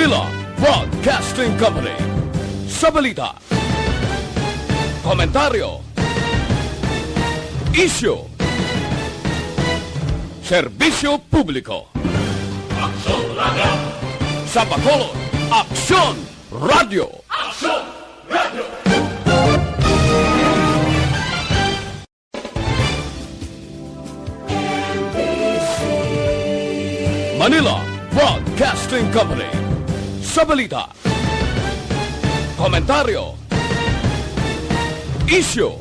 Manila Broadcasting Company. Sa balita, komentaryo, isyu, serbisyo publiko. Aksyon Radio! Sa Bacolod, Aksyon Radio! Aksyon Radio! Manila Broadcasting Company. Sa balita, komentaryo, isyu,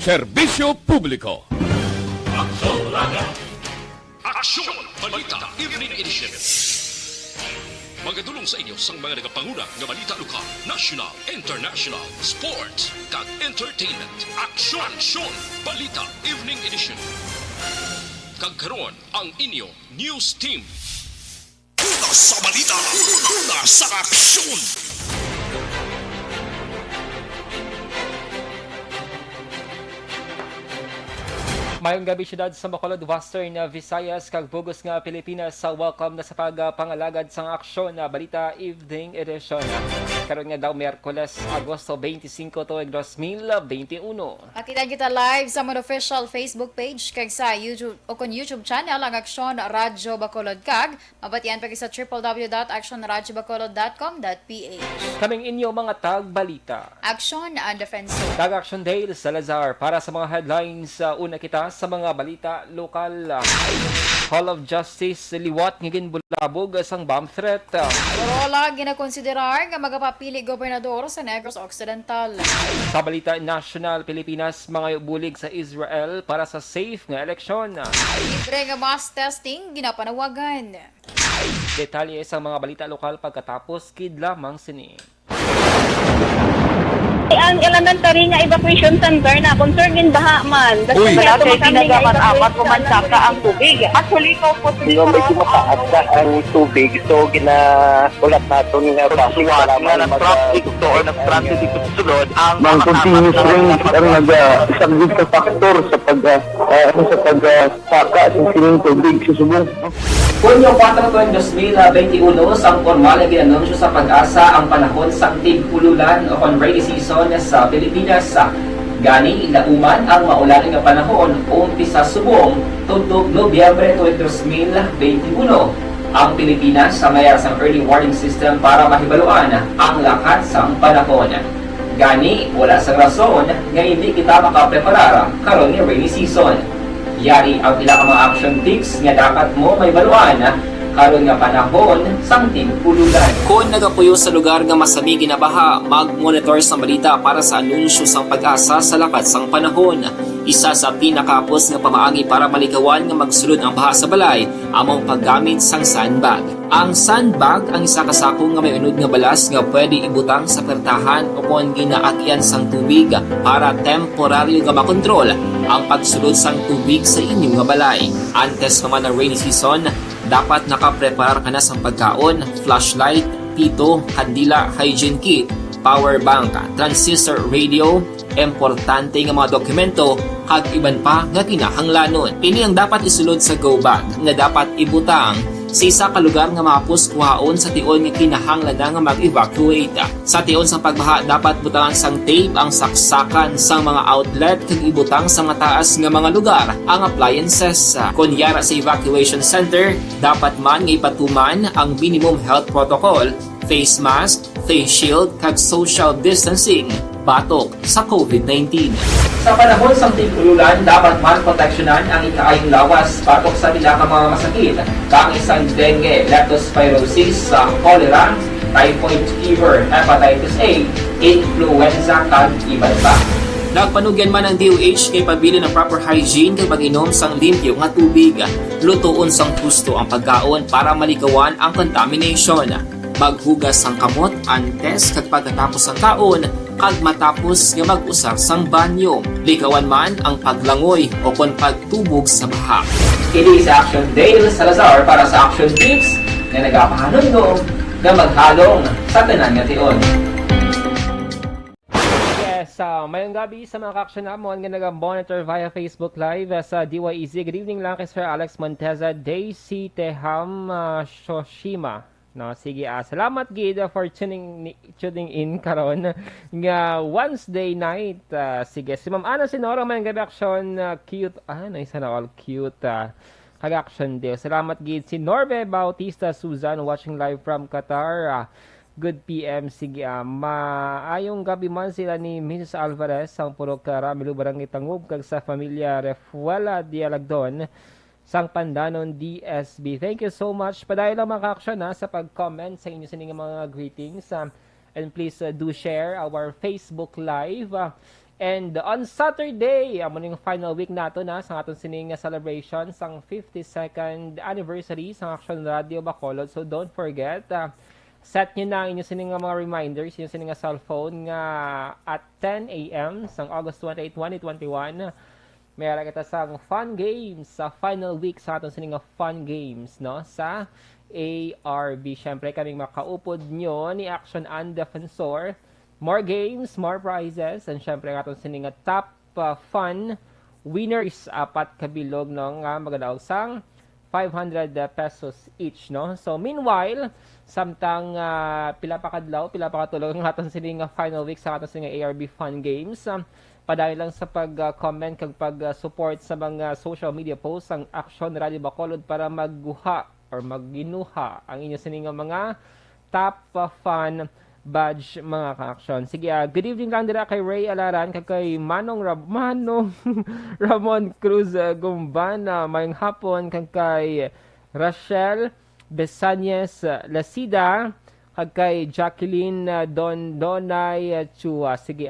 serbisyo publiko. Aksyon Radio! Aksyon! Balita Evening Edition. Magadulong sa inyo sang mga nagapanguna ng balita lokal, national, international, sports, kag entertainment. Aksyon! Balita Evening Edition. Kagkaroon ang inyo news team. Una sa balita, una sa aksyon. Mayong gabi siyudad sa Bacolod, Western Visayas, kag Bugos nga Pilipinas sa welcome na sa pagpangalagad sang aksyon na Balita Evening Edition. Karon nga daw Miyerkules, Agosto 25 tuig 2021. Makita kita live sa mga official Facebook page kag sa YouTube o kon YouTube channel ang Aksyon Radyo Bacolod kag mabatian pa sa www.actionradyobacolod.com.ph. Kaming inyo mga tag-balita. Aksyon and Defensor. Tag Aksyon Dale Salazar para sa mga headlines. Una kita sa mga balita lokal. Hall of Justice liwat nga ginbulabog sang bomb threat. Corolla ginakonsiderar nga magapapili gobernador sa Negros Occidental. Sa balita national Pilipinas, mga bulig sa Israel para sa safe nga eleksyon. Libre nga mass testing ginapanawagan. Detalye sa mga balita lokal pagkatapos kid lamang sini. Ang elementary nga evacuation center na concern in baha man. Uy, kaya kasi tumakami nga pinagapat-apat kumansaka ang tubig. Actually, ko po Medyo mataas na ang tubig. So, ulat nato nga traffic para nga ng traffic to or nag-traffic dito sa sulod. Ang Mang continuous rin ang isang good sa factor sa pagsaka sa sining tubig sa subong. Hunyo 4 tuwing 2021, sang formal na ginanunsyo sa pag-asa ang panahon sa tig-ululan o kon rainy season sa Pilipinas. Gani, ilauman ang maulan nga panahon umpisa subong tunog Nobyembre tuwing 2021. Ang Pilipinas sa mayroon sang early warning system para mahibaluan ang lakat sang panahon. Gani, wala sang rason nga hindi kita makapreparar karon nga rainy season. Yari ang pila ka mga action tips nga dapat mo may baluan karon nga panahon sang tig-ululan. Kung nagapuyo sa lugar nga masami ginabaha, mag-monitor sa balita para sa anunsyo sang pag-asa sa lakat sang panahon. Isa sa pinakapos nga pamaagi para malikawan nga magsulod ang baha sa balay among paggamit sang sandbag. Ang sandbag ang isa ka sako nga may unod nga balas nga pwede ibutang sa pertahan o kung ginaagyan sang tubig para temporaryo nga makontrol ang pagsulod sang tubig sa inyong nga balay. Antes naman ng rainy season, dapat nakaprepare ka na sa pagkaon, flashlight, pito, kandila, hygiene kit, power bank, transistor radio, importante nga mga dokumento, kag iban pa nga kinahanglanon. Ini ang dapat isulod sa go bag nga dapat ibutang sa isa ka lugar nga mapus kuhaon sa tion nga kinahanglan nga mag-evacuate. Sa tion sa pagbaha dapat butangan sang tape ang saksakan sang mga outlet kag ibutang sa mataas nga mga lugar ang appliances. Kunyara sa evacuation center, dapat man nga ipatuman ang minimum health protocol, face mask, face shield kag social distancing batok sa COVID-19. Sa panahon sa tig-ululan, dapat man proteksyonan ang ikaayong lawas batok sa nila ka mga masakit, kang isang dengue, leptospirosis, cholera, typhoid fever, hepatitis A, influenza, kag iban pa. Nagpanugyan man ang DOH kay pabili ng proper hygiene kay pag-inom sang limpyo nga tubig. Lutuon sang husto ang pagkaon para malikawan ang contamination. Maghugas sang kamot antes kag pagkatapos sang kaon kag matapos nga mag-usar sang banyo. Likawan man ang paglangoy o kon pagtubog sa baha. Kini sa Aksyon Dale Salazar para sa Action Tips na nagapahanundong na maghalong sa tanan nga tion. Yes, mayong gabi sa mga ka-aksyon namon nga nag-monitor via Facebook Live sa DYEZ. Good evening lang kay Sir Alex Monteza, Daisy Teham Shoshima. No, sige, salamat gid for tuning in karon nga Wednesday night. Sige, si Ma'am Ana Sinoro mayong gabi aksyon, cute. Nice na all cute. Kag-action din. Salamat gid si Norbe Bautista Susan watching live from Qatar. Good PM, sige, maayong gabi man sila ni Mrs. Alvarez, ang puro karamilu barang itangub kag sa pamilya Refuela Dialagdon, sang Pandanon DSB. Thank you so much. Padayon lang mga ka-aksyon sa pag-comment sa inyo sining mga greetings. And please do share our Facebook Live. And on Saturday, amo ning final week nato sa aton sining celebration sang 52nd anniversary sa Aksyon Radio Bacolod. So don't forget, set nyo na ang inyo sining mga reminders, inyo sining cellphone nga at 10 a.m. sang August 28, 2021. Mayroon kita sa fun games sa final week sa aton sining fun games no sa ARB. Syempre kaming makaupod nyo ni Aksyon and Defensor. More games, more prizes, and syempre aton sining top fun winners apat kabilog no nga magadaog sang 500 pesos each, no? So, meanwhile, samtang pila pa katulog ang aton sining final week sa aton sining ARB Fun Games. Padayon lang sa pag-comment kag pag-support sa mga social media posts ang Aksyon Radio Bacolod para magguha or maginuha ang inyo sining mga top fun badge mga ka-aksyon. Sige, good evening lang dira kay Ray Alaran, kay Manong Ramon Cruz Gumbana, mayong hapon kay Rachel Besanyes Lasida, kay Jacqueline Donay Chua. Sige,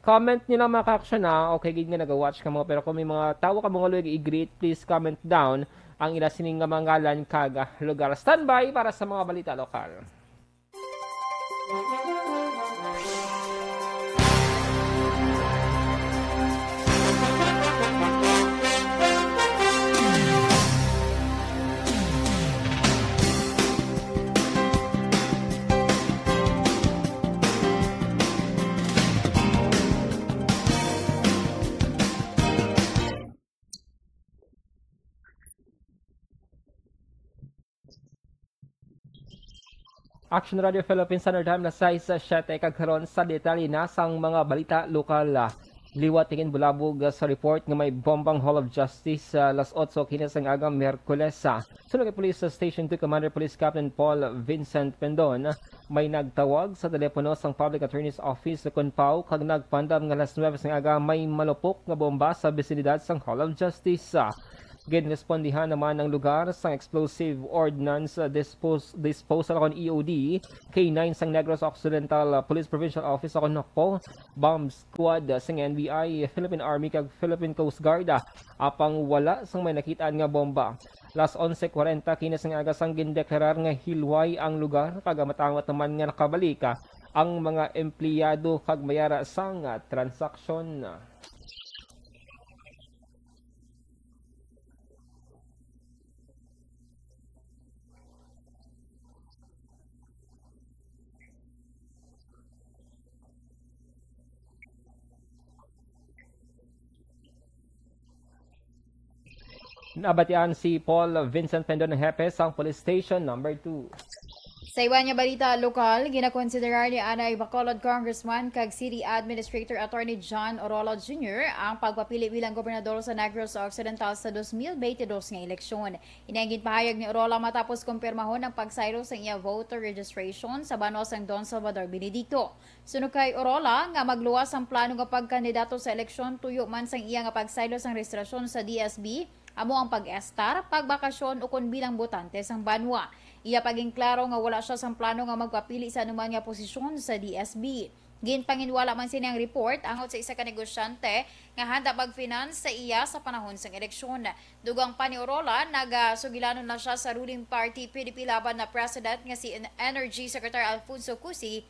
comment nyo lang mga ka-aksyon okay, gid nga nag-watch ka mga, pero kung may mga tawo ka mga luwag i-greet, please comment down ang ilasining nga mga ngalan kag lugar. Standby para sa mga balita lokal. Action Radio Philippines Standard Time na size 7 kagkaroon sa detalye na sang mga balita lokal. Liwat tingin bulabog sa report nga may bombang Hall of Justice las 8 kinas ang agang Miyerkules. Sunod kay Police Station 2 Commander Police Captain Paul Vincent Pendon, may nagtawag sa telepono sang Public Attorney's Office sa Kunpao kag nagpandam nga las 9 sang aga may malupok nga bomba sa bisinidad sang Hall of Justice. Ginrespondihan naman ang lugar sang Explosive Ordnance Disposal kon EOD K9 sang Negros Occidental Police Provincial Office kon Nako Bomb Squad sang NBI, Philippine Army kag Philippine Coast Guard apang wala sang may nakitaan nga bomba. Las 11:40 kinas nga aga sang gindeklarar nga hilway ang lugar kag matawat naman nga nakabalik ang mga empleyado kag mayara sang transaksyon. Nabatian si Paul Vincent Pendon ng Hepe sa Police Station number 2. Sa iba niya balita lokal, ginakonsiderar ni Anay Bacolod Congressman kag City Administrator Attorney John Orolo Jr. ang pagpapili bilang gobernador sa Negros Occidental sa 2022 nga eleksyon. Inangin pahayag ni Orolo matapos kumpirmahon ang pagsaylo sa iya voter registration sa banos ng Don Salvador Benedicto. Sunod kay Orolo nga magluwas ang plano nga pagkandidato sa eleksyon tuyo man sang iya nga pagsaylo sang registrasyon sa DSB, amo ang pag-estar, pagbakasyon o kun bilang botante sang banwa. Iya paging klaro nga wala siya sang plano nga magpapili sa anuman nga posisyon sa DSB. Ginpanginwala man siniyang report angot sa isa ka negosyante nga handa mag-finance sa iya sa panahon sang eleksyon. Dugang pa ni Orola, nagasugilanon na siya sa ruling party PDP laban na president nga si Energy Secretary Alfonso Cusi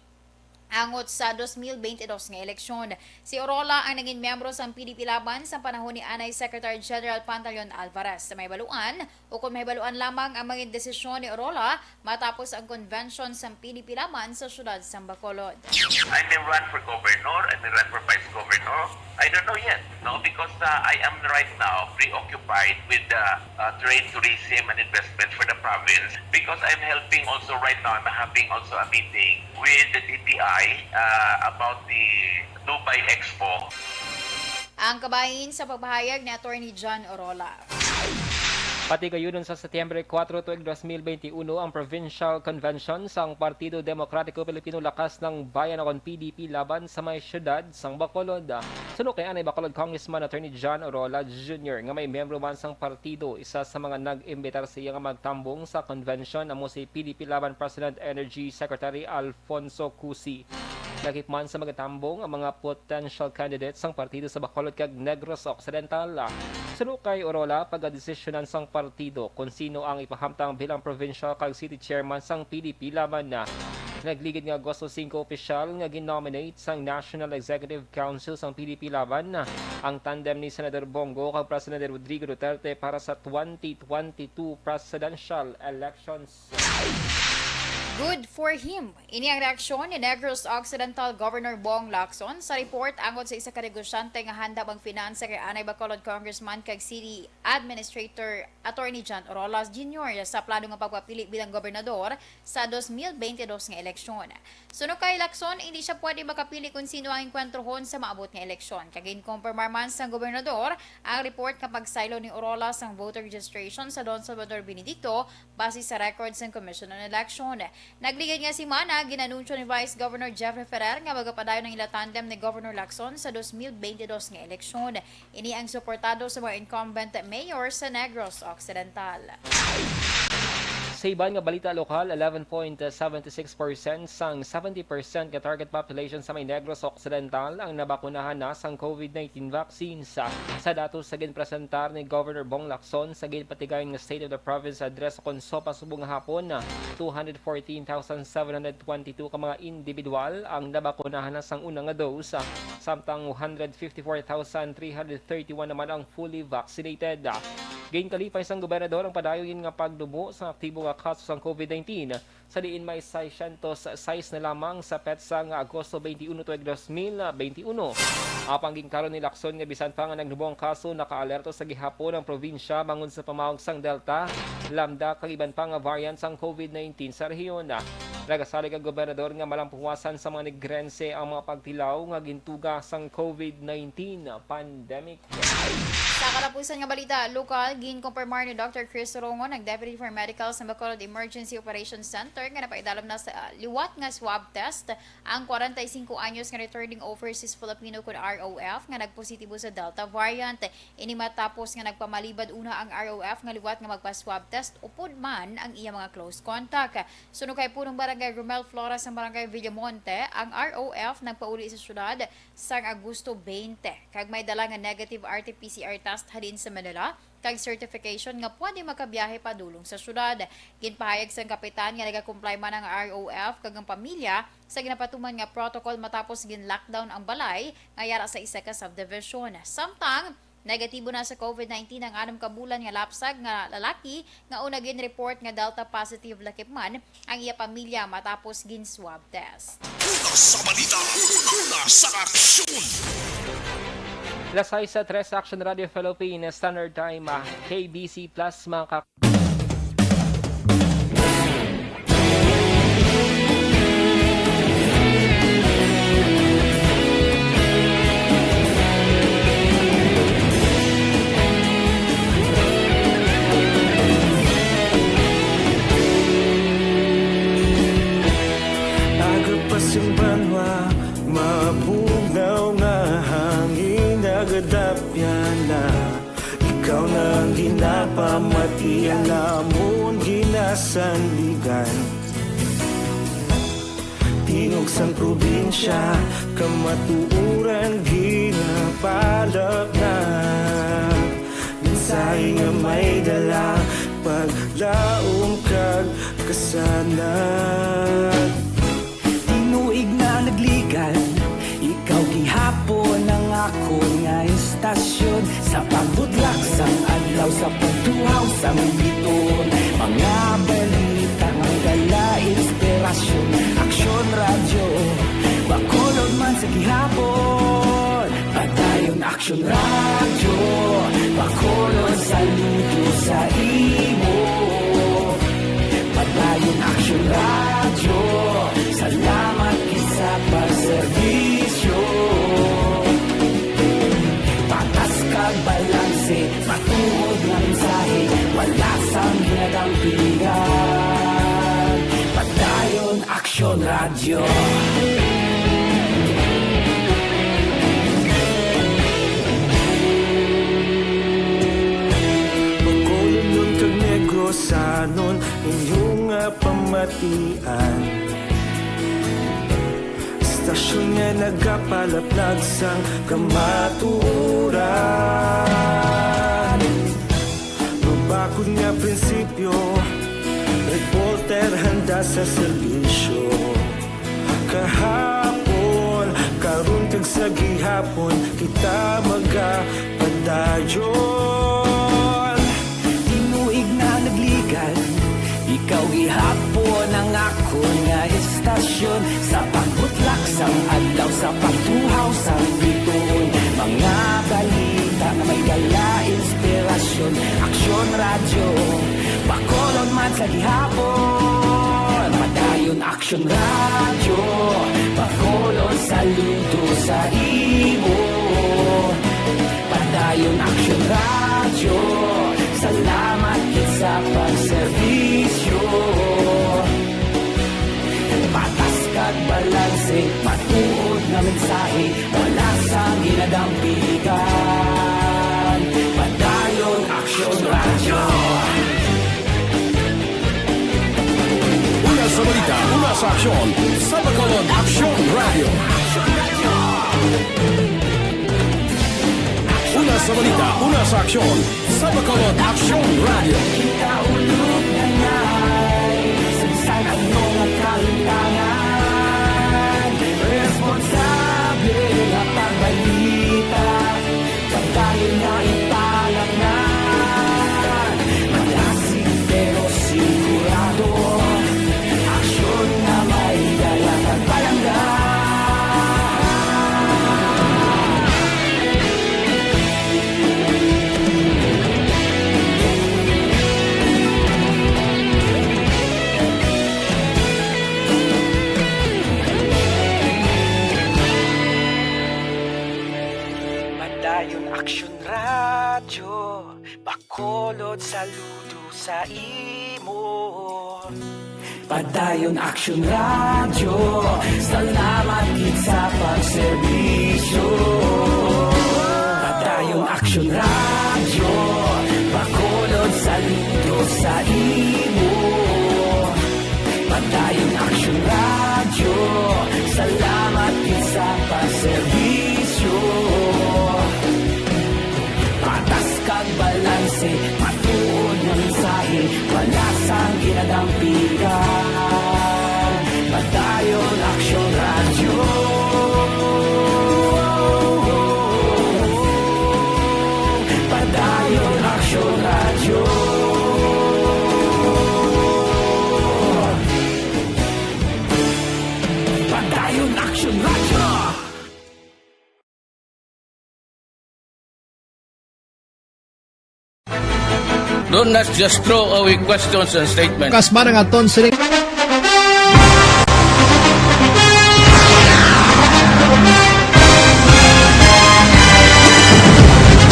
angot sa 2022 nga eleksyon. Si Orola ang naging miyembro sa PDP laban sa panahon ni Anay Secretary General Pantaleon Alvarez. Sa may baluan o kung may baluan lamang ang mga desisyon ni Orola matapos ang convention sa PDP laban sa syudad sa Bacolod. I may run for governor, I may run for vice governor. I don't know yet, no, because I am right now preoccupied with trade, tourism, and investment for the province because I'm helping also right now, I'm having also a meeting with the DTI about the Dubai Expo. Ang kabahin sa pagpahayag ni Attorney John Orola. Pati gayunon sa Setyembre 4 tuig 2021 ang Provincial Convention sang Partido Demokratiko Pilipino Lakas ng Bayan o PDP laban sa may syudad sang Bacolod. Suno kay Anay Bacolod Congressman Attorney John Orola Jr. nga may membro man sang partido, isa sa mga nag-imbitar sa iya nga magtambong sa convention amo si PDP laban President Energy Secretary Alfonso Cusi. Nakip man sa magatambong ang mga potential candidates sang partido sa Bacolod kag Negros Occidental. Suno kay Orola pagdesisyonan sang partido kung sino ang ipahamtang bilang provincial kag city chairman sang PDP laban na. Nagligid nga Agosto 5 opisyal nga ginominate sang National Executive Council sang PDP laban na ang tandem ni Senador Bongo kag President Rodrigo Duterte para sa 2022 presidential elections. Good for him. Ini ang reaksyon ni Negros Occidental Governor Bong Lacson sa report angon sa isa ka negosyante nga handa bang finansa kay Anay Bacolod Congressman kag City Administrator Attorney John Orola Jr. sa plano nga pagpapili bilang gobernador sa 2022 nga eleksyon. Suno kay Lacson, hindi siya pwede makapili kung sino ang inkwentrohon sa maabot nga eleksyon. Kag inkumpirmar man sa gobernador ang report kapag saylo ni Orola sang voter registration sa Don Salvador Benedicto base sa records ng Commission on Election. Nagligid nga si Mana, ginanunsyo ni Vice Governor Jeffrey Ferrer nga magapadayon ng ila tandem ni Governor Lacson sa 2022 nga eleksyon. Ini ang suportado sa mga incumbent mayor sa Negros Occidental. Sa iban nga balita lokal, 11.76% sang 70% nga target population sa may Negros Occidental ang nabakunahan na sang COVID-19 vaccines. Sa datos sa ginpresentar ni Governor Bong Lacson sa ginpatigayon nga State of the Province address kon sopa subong hapon na 214,722 ka mga individual ang nabakunahan na sang unang nga dose, samtang 154,331 naman ang fully vaccinated. Gain kalipay sang gobernador ang padayon nga pagdumo sa aktibo nga kaso sang COVID-19 sa diin may 606 na lamang sa petsa nga Agosto 21 tuig 2021. Apang gingkaron ni Lacson nga bisan pa nga nagdumo ang kaso, nakaalerto sa gihapon ang probinsya bangon sa pamawag sang Delta, Lambda kag iban pa nga variant sang COVID-19 sa rehiyon. Nagasalig ang gobernador nga malampuwasan sa mga negrense ang mga pagtilaw nga gintuga sang COVID-19 pandemic. Sa kalapusan nga balita, lokal, ginkumpirmar ni Dr. Chris Rongo, nag-Deputy for Medical sa Bacolod Emergency Operations Center, nga napaidalom na sa liwat nga swab test ang 45 anyos nga returning overseas Filipino kun ROF nga nagpositibo sa Delta variant. Ini matapos nga nagpamalibad una ang ROF nga liwat nga magpa-swab test upod man ang iya mga close contact. Suno kay punong barangay Romel Flores sa barangay Villamonte, ang ROF nagpauli sa syudad sang Agosto 20. Kag may dala nga negative RT-PCR test halin sa Manila, kag certification nga pwede makabiyahe padulong sa syudad. Ginpahayag sang kapitan nga nagakomply man ang ROF kag ang pamilya sa ginapatuman nga protocol matapos gin-lockdown ang balay nga yara sa isa ka subdivision. Samtang negatibo na sa COVID-19 ang 6 ka bulan nga lapsag nga lalaki nga una gin-report nga Delta positive lakip man ang iya pamilya matapos gin-swab test. Una sa balita, una sa aksyon. Lasay sa 3 Action Radio Philippines Standard Time, KBC Plus mga Agapasumbanwa, mapugnaw nga hangin nagadapyan na. Ikaw na ang ginapamatian namon ginasandigan. Tinog sang probinsya, kamatuuran ginapalap na. Mensahe nga may dala, paglaom kag kasanag. Tinuig na ako nga istasyon sa pagbudlak sang adlaw sa pagtuhaw sang biton. Mga balita nga dala inspirasyon, aksyon radyo, bakulod man sa gihapon. Padayon aksyon radyo, bakulod saludo sa imo. Padayon aksyon radyo, salamat sa pagserbisyo. Patas kag balanse, matuod na mensahe, wala sang ginagampingan. Padayon aksyon radyo. Bakulon nun kag negrosanon, inyong pamatian. Stasyon nga nagapalaplag sang kamaturan. Mabakod nga prinsipyo, reporter handa sa serbisyo. Kahapon, karon kag sa gihapon, kita magapadayon. Tinuig na nagligan, ikaw gihapon ang ako nga istasyon sa pagbutlak sang adlaw sa pagtuhaw sang biton. Mga balita na may dala inspirasyon, aksyon radyo, bakolon man sa gihapon. Padayon aksyon radyo, bakolon saludo sa imo. Padayon aksyon radyo, salamat sa pagserbisyo. Patas kag balanse, matuod na mensahe, wala sang ginadampigan. Padayon aksyon radyo. Una sa balita, una sa aksyon, sa Bacolod Aksyon Radio. Una sa balita, una sa aksyon, sa Bacolod Aksyon Radio. Kita ulog na ngay, sansan ang mga kalintangan. Responsable na pagbalita, pagkain na ipalagnan. Malasig pero sigurado, aksyon na may dala at palanggan. Padayon aksyon radyo, bakolod saludo sa imo. Padayon aksyon radyo, salamat gid sa pagserbisyo. Padayon aksyon radyo, bakolod saludo sa imo. Padayon aksyon radyo, salamat gid sa pagserbisyo. Patas kag balanse, matuod na mensahe, wala sang ginadampigan. Padayon aksyon radyo. Padayon aksyon radyo. Padayon aksyon radyo. Don't not just throw away questions and statements. Kasma ng aton siling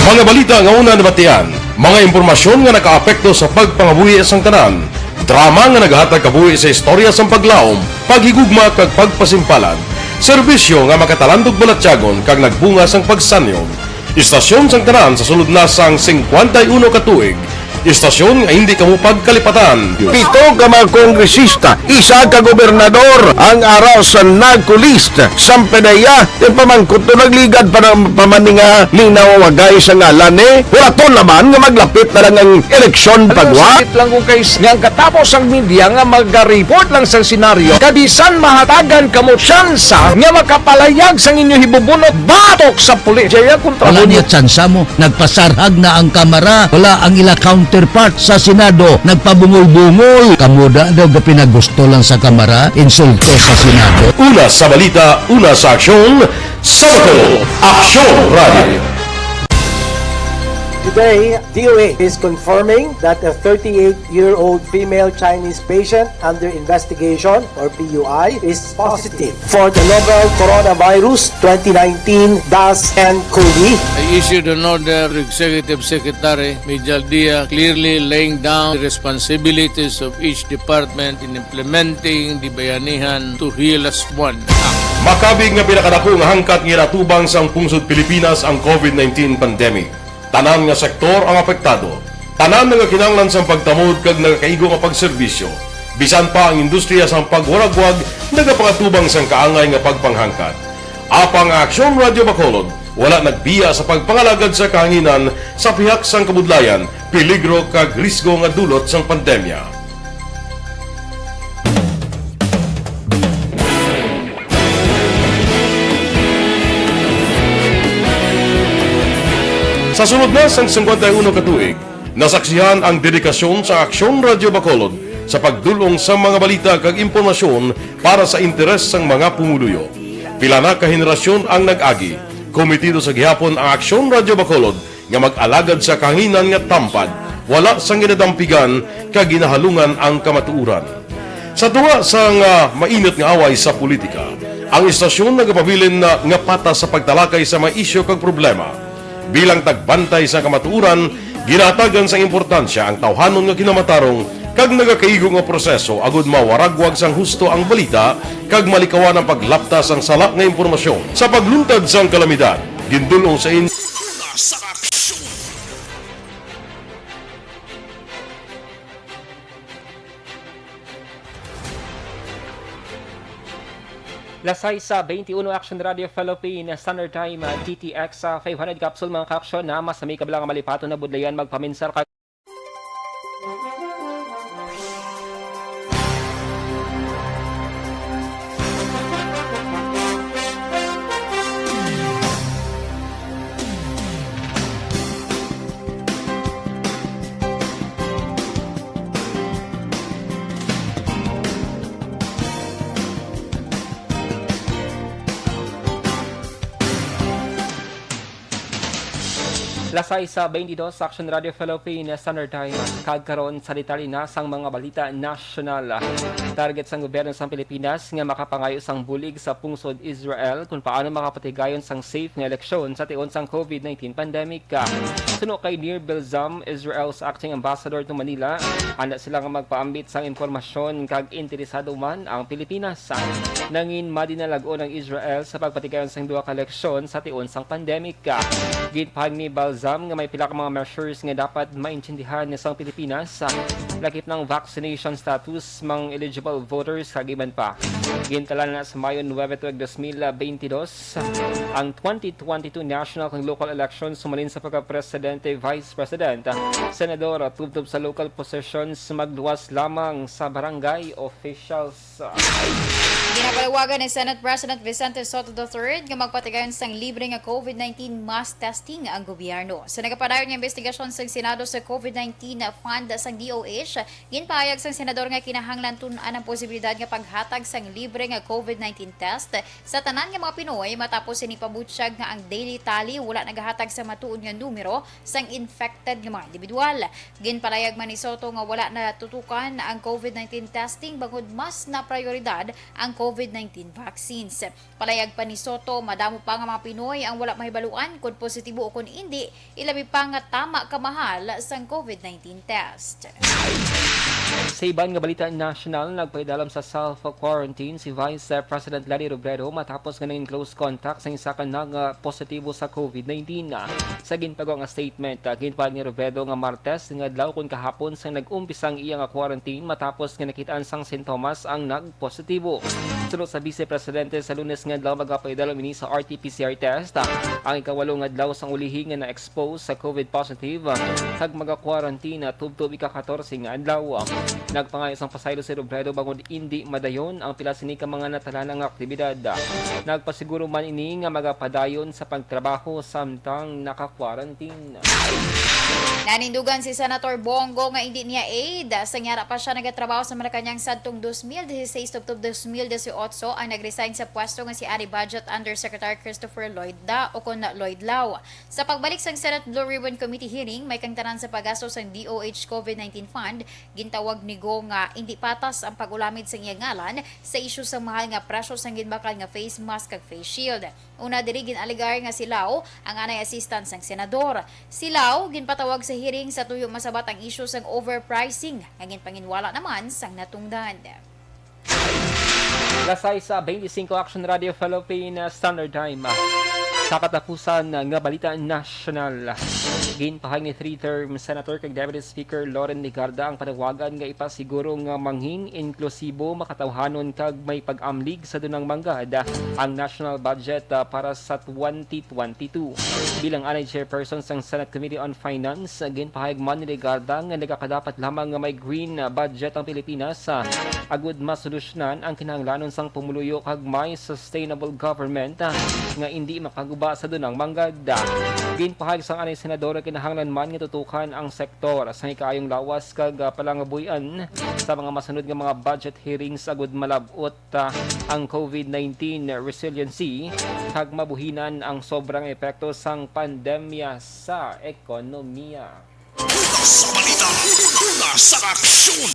mga balita nga una nabatian, mga impormasyon nga nakaapekto sa pagpangabuhi sang tanan, drama nga nagahatag kabuhi sa istorya sang paglaom, paghigugma kag pagpasimpalan, serbisyo nga makatalandog balatyagon kag nagbunga sang pagsanyon, istasyon sang tanan sa sulod na sang 51 ka tuig, Istasyon nga hindi kamo pagkalipatan. 7 ka mga kongresista, 1 ka gobernador ang araw sa nagkulist sa pedaya yung pamangkot to nagligad para pamaninga linaw wagay sa ngalan wala to naman nga maglapit na lang ang eleksyon pagwa. Sakit lang kung kayo nga katapos ang media nga mag-report lang sa senaryo kadisan mahatagan kamo tsansa nga makapalayag sa inyo hibubunot batok sa pulis. Jaya kontra wala niya tsansa mo, nagpasarhag na ang kamara, wala ang ila counterpart sa Senado, nagpabungol-bungol. Kamuda daw ga pinagusto lang sa kamara, insulto sa Senado. Una sa balita, una sa aksyon, Sabado, Aksyon Radio. Today, DOA is confirming that a 38-year-old female Chinese patient under investigation, or PUI, is positive for the novel coronavirus 2019-10-CoV. I issued an order to Executive Secretary Major Dia clearly laying down the responsibilities of each department in implementing the bayanihan to heal as one. Makabig nga pinakadako nga hangkat nga natubang sang pungsod Pilipinas ang COVID-19 pandemic. Tanan nga sektor ang apektado. Tanan nga kinahanglan sang pagtamod kag nagakaigo nga pagserbisyo. Bisan pa ang industriya sang pagwaragwag nagapangatubang sang kaangay nga pagpanghangkat. Apang Aksyon Radio Bacolod wala nagbiya sa pagpangalagad sa kahanginan sa pihak sang kabudlayan, peligro kag risgo nga dulot sang pandemya. Sa sunod na sang 51 katuig, nasaksihan ang dedikasyon sa Aksyon Radio Bacolod sa pagdulong sa mga balita kag impormasyon para sa interes sang mga pumuluyo. Pila na ka henerasyon ang nag-agi, komitido sa gihapon ang Aksyon Radio Bacolod nga mag-alagad sa kahanginan nga tampad, wala sang ginadampigan kag ginahalungan ang kamatuuran. Sa tunga sang mainit nga away sa politika, ang istasyon nagapabilin na nga pata sa pagtalakay sa mga isyu kag problema. Bilang tagbantay sa kamatuuran, ginatagan sa importansya ang tawhanon nga kinamatarong kag nagakaigo nga proseso agud mawaragwag sang husto ang balita kag malikawan ang paglaptas ang sala nga impormasyon. Sa pagluntad sang kalamidad, gindulong sa Lasay sa 21 Action Radio Philippine Standard Time TTX 500 capsule mga ka-aksyon na mas may kabilang malipato na budlayan magpaminsar ka. Lasay sa 22 Action Radio Philippine Standard Time kagkaroon sa detalye na sang mga balita nasyonal. Target sang gobyerno sang Pilipinas nga makapangayo sang bulig sa pungsod Israel kung paano makapatigayon sang safe nga eleksyon sa tiyon sang COVID-19 pandemic. Suno kay Nir Bilzam, Israel's acting ambassador to Manila, handa sila nga magpaambit sang impormasyon kag interesado man ang Pilipinas. Nangin madinalago ng Israel sa pagpatigayon sang duha ka eleksyon sa tiyon sang pandemic. Ginpahag ni Bilzam nga may pila ka mga measures nga dapat maintindihan ni sang Pilipinas lakip ng vaccination status mang eligible voters kagiban pa. Gintala na sa Mayo 9 tuig 2022 ang 2022 national kang local elections sumalin sa pagka-presidente, vice president, senador at tubtob sa local positions magluwas lamang sa barangay officials. Ginapalawagan ni Senate President Vicente Soto III nga magpatigayon sang libre nga COVID-19 mass testing ang gobyerno. Sa nagapadayon nga investigasyon sa Senado sa COVID-19 fund sang DOH, ginpahayag sang senador nga kinahanglan tun-an ang posibilidad nga paghatag sang libre nga COVID-19 test sa tanan nga mga Pinoy matapos sinipabutyag nga ang daily tally wala nagahatag sa matuod nga numero sang infected nga mga individual. Ginpahayag man ni Soto nga wala na tutukan ang COVID-19 testing bangod mas na prioridad ang COVID-19 vaccines. Palayag pa ni Soto, madamo pa nga mga Pinoy ang wala mahibaluan kung positibo o kung hindi, ilabi pa nga tama kamahal sang COVID-19 test. Sa iban nga balita national, nagpaidalam sa self-quarantine si Vice President Lani Robredo matapos nga naging close contact sa isa ka positibo sa COVID-19. Sa ginpagawa nga statement, ginpahayag ni Robredo nga Martes nga adlaw kun kahapon sa nag-umpisang iya nga quarantine matapos nga nakitaan sang sintomas ang nagpositibo. Sunod sa Vice Presidente sa Lunes nga adlaw magpaidalam ini sa RT-PCR test ang ikawalong adlaw sang ulihi nga na-expose sa COVID positive kag maga-quarantine tubtob ika-14 nga adlaw. Nagpangayo sang pasaylo si Robredo bangod hindi madayon ang pila sini ka mga natalanang aktibidad. Nagpasiguro man ini nga magapadayon sa pagtrabaho samtang naka-quarantine. Nanindugan si Senator Bongo nga hindi niya aid. Sa nyara pa siya nagatrabaho sa Malacanang sadtong 2016 tubtob 2018 ang nagresign sa pwesto nga si Ari Budget Undersecretary Christopher Lloyd o kon Lloyd Lau. Sa pagbalik sa Senate Blue Ribbon Committee hearing, may kangtanan sa paggasto sa DOH COVID-19 Fund, gintawag ni Go nga hindi patas ang pag-ulamid sa iyang ngalan sa isyu sa mahal nga presyo sang ginbakal nga face mask kag face shield. Una diri ginaligar nga si Lau ang anay assistant sang senador. Si Lau ginpatawag sa hearing sa tuyo masabat ang isyu sang overpricing nga ginpanginwala naman sang natungdan. Lasay sa 25 Aksyon Radio Philippine Standard Time. Sa katapusan nga balita national, ginpahayag ni 3-term Senator kag Deputy Speaker Loren Ligarda ang panawagan nga ipasiguro nga manghing inklusibo makatawhanon kag may pag-amlig sa dunang manggad ang national budget para sa 2022. Bilang anay chairperson sang Senate Committee on Finance, ginpahayag man ni Ligarda nga nagakadapat lamang nga may green budget ang Pilipinas agud masolusyonan ang kinahanglanon sang pumuluyo kag may sustainable government nga hindi makaguba sa dunang manggad. Ginpahayag sang anay senador kinahanglan man nga tutukan ang sektor sa ikaayong lawas kag palangabuyan sa mga masunod nga mga budget hearings agud malabot ang COVID-19 resiliency kag mabuhinan ang sobrang epekto sang pandemya sa ekonomiya. Sa balita, sa aksyon!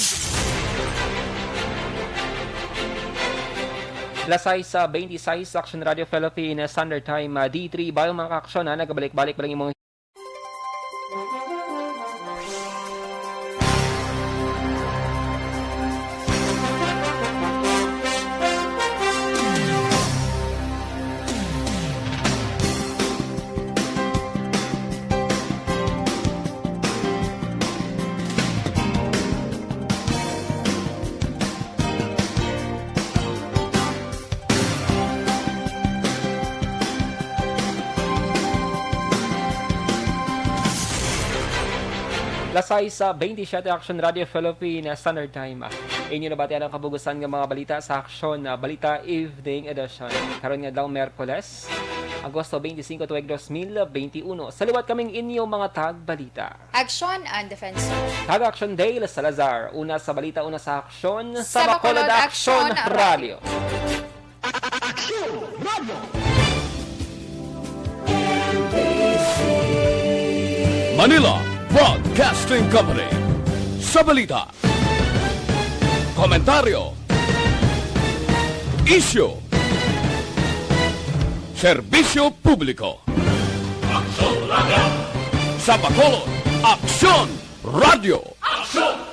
Lasay sa 26 Action Radio Philippine Standard Time D3 bayo mga aksyon nagabalik-balik pa lang imong Lasay sa 27 Action Radio Philippine Standard Time. Inyo nabatian ang kabugusan ng mga balita sa Aksyon Balita Evening Edition. Karon nga daw Merkules, Agosto 25, 2021. Saliwat kaming inyo mga tag-balita. Aksyon and Defensor. Tag-Action Day, Salazar. Una sa balita, una sa Aksyon. Sa Bacolod Aksyon Radio. Aksyon Radio. Manila Broadcasting Company. Sa balita, komentaryo, issue, serbisyo publiko. Aksyon Radio. Sa Bacolod, Aksyon Radio. Aksyon!